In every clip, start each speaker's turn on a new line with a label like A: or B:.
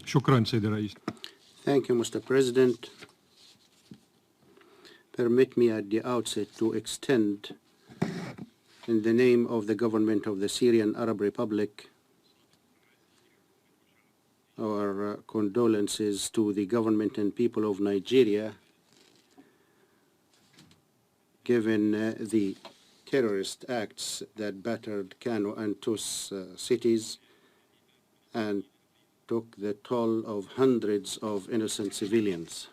A: شكرا سيدي الرئيس.
B: Thank you, Mr. President. Permit me at the outset to extend, in the name of the government of the Syrian Arab Republic, our condolences to the government and people of Nigeria, given the terrorist acts that battered Kano and Tus cities and took the toll of hundreds of innocent civilians.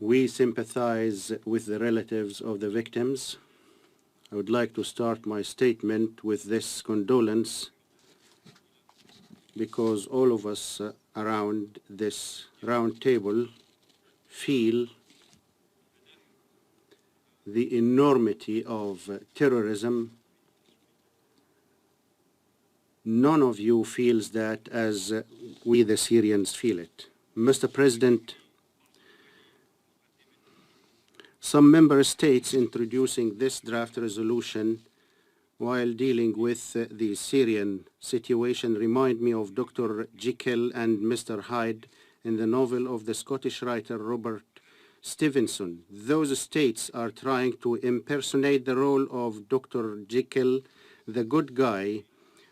B: We sympathize with the relatives of the victims. I would like to start my statement with this condolence because all of us around this round table feel the enormity of terrorism. None of you feels that as we the Syrians feel it. Mr. President, some member states introducing this draft resolution while dealing with the Syrian situation remind me of Dr. Jekyll and Mr. Hyde in the novel of the Scottish writer Robert Stevenson. Those states are trying to impersonate the role of Dr. Jekyll, the good guy,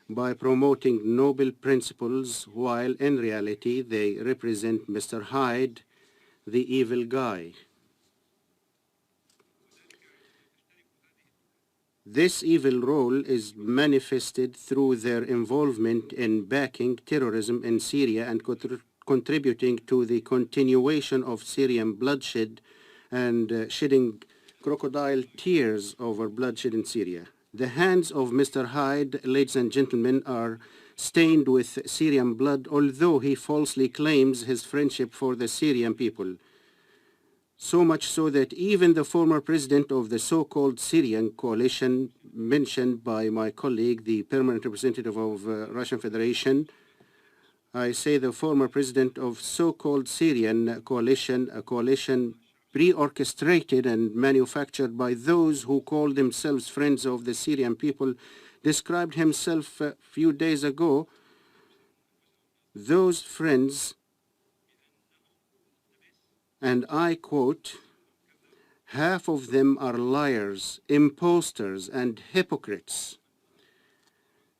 B: by promoting noble principles, while in reality they represent Mr. Hyde, the evil guy. This evil role is manifested through their involvement in backing terrorism in Syria and contributing to the continuation of Syrian bloodshed and shedding crocodile tears over bloodshed in Syria. The hands of Mr. Hyde, ladies and gentlemen, are stained with Syrian blood, although he falsely claims his friendship for the Syrian people. So much so that even the former president of the so-called Syrian coalition, mentioned by my colleague, the permanent representative of Russian Federation, I say the former president of so-called Syrian coalition, a coalition pre-orchestrated and manufactured by those who call themselves friends of the Syrian people, described himself a few days ago. Those friends, and I quote, half of them are liars, imposters, and hypocrites,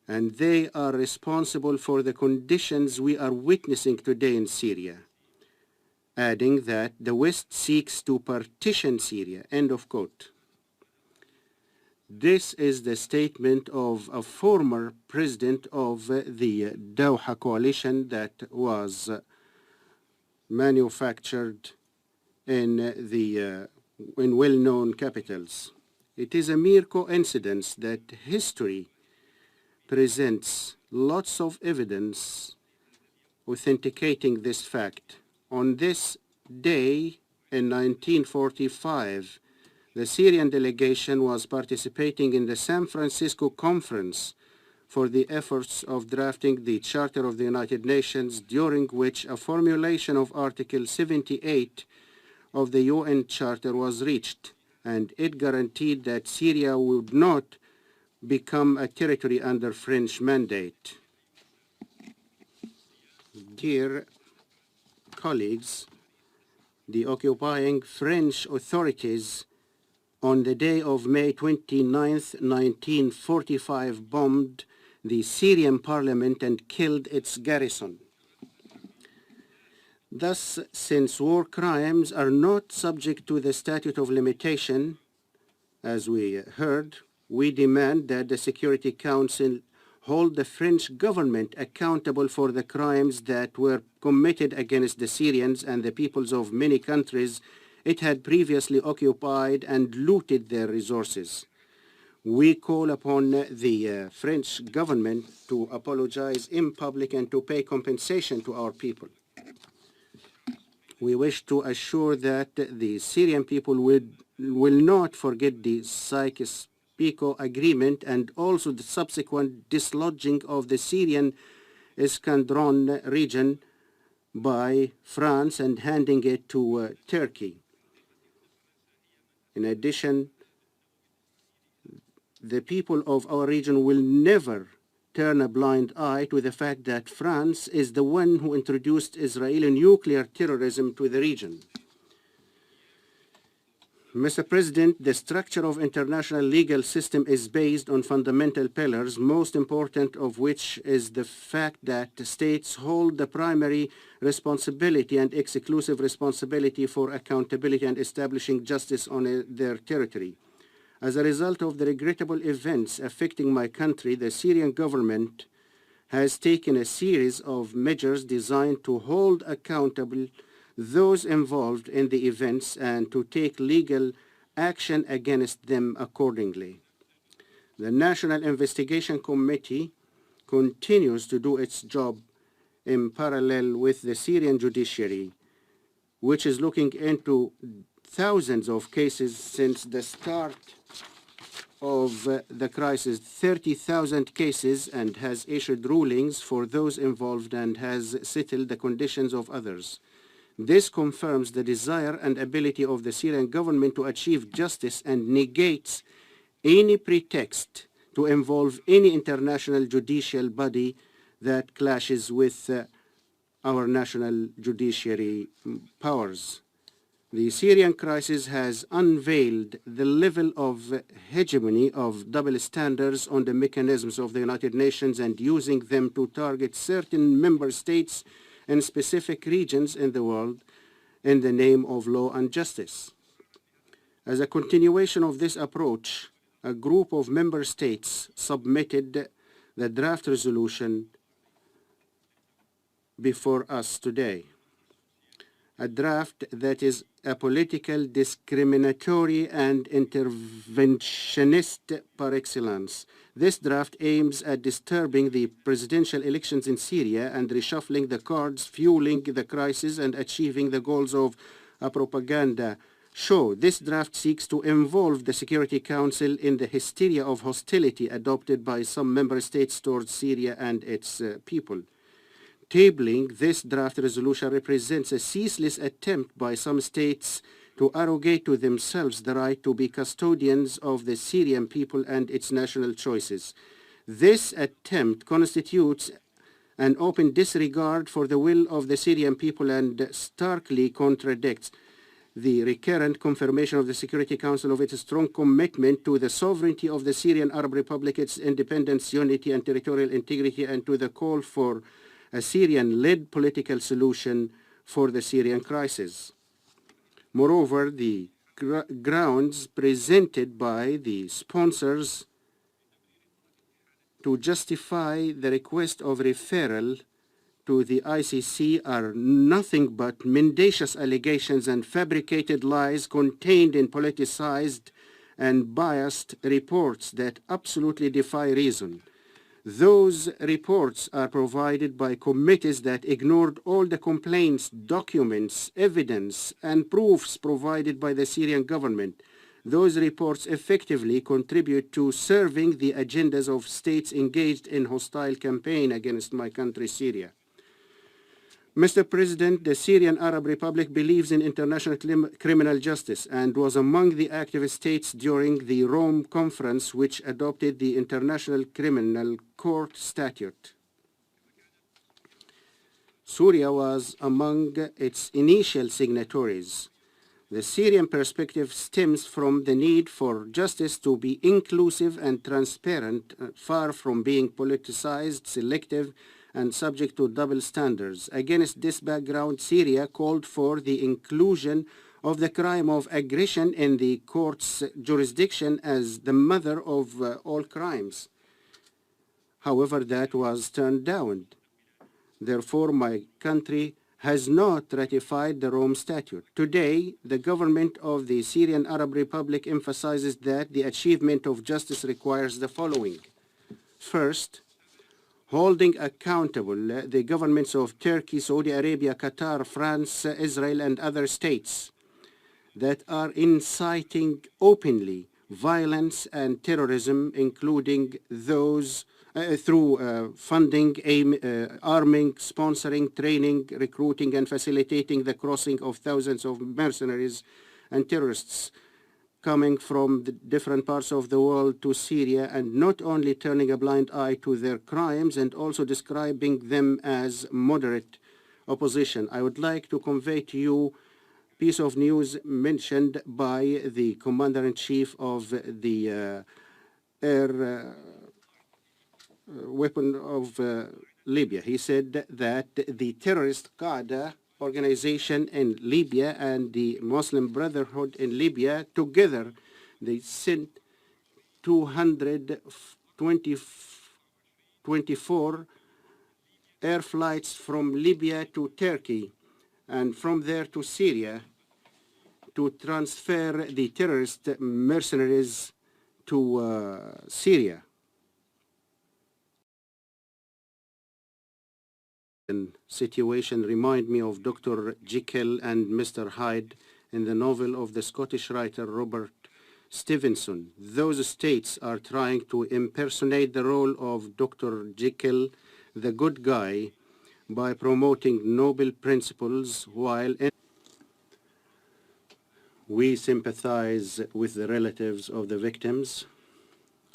B: and they are responsible for the conditions we are witnessing today in Syria, adding that the West seeks to partition Syria, end of quote. This is the statement of a former president of the Doha coalition that was manufactured in well-known capitals. It is a mere coincidence that history presents lots of evidence authenticating this fact. On this day in 1945, the Syrian delegation was participating in the San Francisco Conference for the efforts of drafting the Charter of the United Nations, during which a formulation of Article 78 of the UN Charter was reached, and it guaranteed that Syria would not become a territory under French mandate. Dear colleagues, the occupying French authorities on the day of May 29, 1945, bombed the Syrian parliament and killed its garrison. Thus, since war crimes are not subject to the statute of limitation, as we heard, we demand that the Security Council hold the French government accountable for the crimes that were committed against the Syrians and the peoples of many countries it had previously occupied and looted their resources. We call upon the French government to apologize in public and to pay compensation to our people. We wish to assure that the Syrian people will not forget the Sykes-Picot Agreement and also the subsequent dislodging of the Syrian Iskandron region by France and handing it to Turkey. In addition, the people of our region will never turn a blind eye to the fact that France is the one who introduced Israeli nuclear terrorism to the region. Mr. President, the structure of international legal system is based on fundamental pillars, most important of which is the fact that states hold the primary responsibility and exclusive responsibility for accountability and establishing justice on their territory. As a result of the regrettable events affecting my country, the Syrian government has taken a series of measures designed to hold accountable those involved in the events and to take legal action against them accordingly. The National Investigation Committee continues to do its job in parallel with the Syrian judiciary, which is looking into thousands of cases since the start of the crisis, 30,000 cases, and has issued rulings for those involved and has settled the conditions of others. This confirms the desire and ability of the Syrian government to achieve justice and negates any pretext to involve any international judicial body that clashes with our national judiciary powers. The Syrian crisis has unveiled the level of hegemony of double standards on the mechanisms of the United Nations and using them to target certain member states in specific regions in the world in the name of law and justice. As a continuation of this approach, a group of member states submitted the draft resolution before us today. A draft that is apolitical, discriminatory, and interventionist par excellence. This draft aims at disturbing the presidential elections in Syria and reshuffling the cards, fueling the crisis, and achieving the goals of a propaganda show. This draft seeks to involve the Security Council in the hysteria of hostility adopted by some member states towards Syria and its people. Tabling this draft resolution represents a ceaseless attempt by some states to arrogate to themselves the right to be custodians of the Syrian people and its national choices. This attempt constitutes an open disregard for the will of the Syrian people and starkly contradicts the recurrent confirmation of the Security Council of its strong commitment to the sovereignty of the Syrian Arab Republic, its independence, unity, and territorial integrity, and to the call for a Syrian-led political solution for the Syrian crisis. Moreover, the grounds presented by the sponsors to justify the request of referral to the ICC are nothing but mendacious allegations and fabricated lies contained in politicized and biased reports that absolutely defy reason. Those reports are provided by committees that ignored all the complaints, documents, evidence, and proofs provided by the Syrian government. Those reports effectively contribute to serving the agendas of states engaged in hostile campaign against my country, Syria. Mr. President, the Syrian Arab Republic believes in international criminal justice and was among the active states during the Rome Conference, which adopted the International Criminal Court Statute. Syria was among its initial signatories. The Syrian perspective stems from the need for justice to be inclusive and transparent, far from being politicized, selective, and subject to double standards. Against this background, Syria called for the inclusion of the crime of aggression in the court's jurisdiction as the mother of all crimes. However, that was turned down. Therefore, my country has not ratified the Rome Statute. Today, the government of the Syrian Arab Republic emphasizes that the achievement of justice requires the following. First, holding accountable the governments of Turkey, Saudi Arabia, Qatar, France, Israel, and other states that are inciting openly violence and terrorism, including those through funding, arming, sponsoring, training, recruiting, and facilitating the crossing of thousands of mercenaries and terrorists, coming from the different parts of the world to Syria, and not only turning a blind eye to their crimes and also describing them as moderate opposition. I would like to convey to you piece of news mentioned by the Commander-in-Chief of the air weapon of Libya. He said that the terrorist Qaeda organization in Libya and the Muslim Brotherhood in Libya together, they sent 224 air flights from Libya to Turkey and from there to Syria to transfer the terrorist mercenaries to Syria. Situation remind me of Dr. Jekyll and Mr. Hyde in the novel of the Scottish writer Robert Stevenson. Those states are trying to impersonate the role of Dr. Jekyll, the good guy, by promoting noble principles while we sympathize with the relatives of the victims.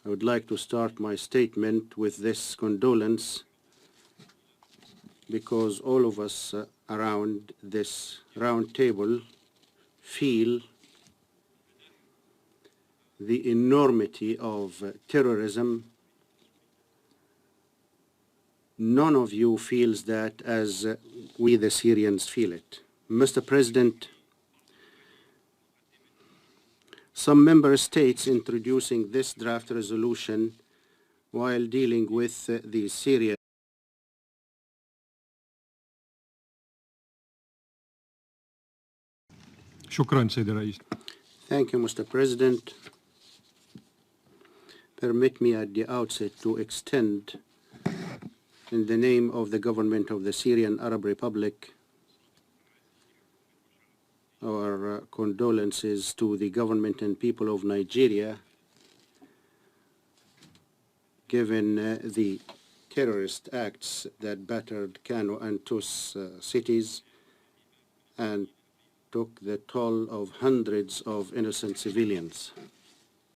B: I would like to start my statement with this condolence because all of us around this round table feel the enormity of terrorism. None of you feels that as we the Syrians feel it. Mr. President, some member states introducing this draft resolution while dealing with the Syria.
A: شكرا سيد الرئيس.
B: Thank you, Mr. President. Permit me at the outset to extend, in the name of the government of the Syrian Arab Republic, our condolences to the government and people of Nigeria, given the terrorist acts that battered Kano and Tus cities and took the toll of hundreds of innocent civilians.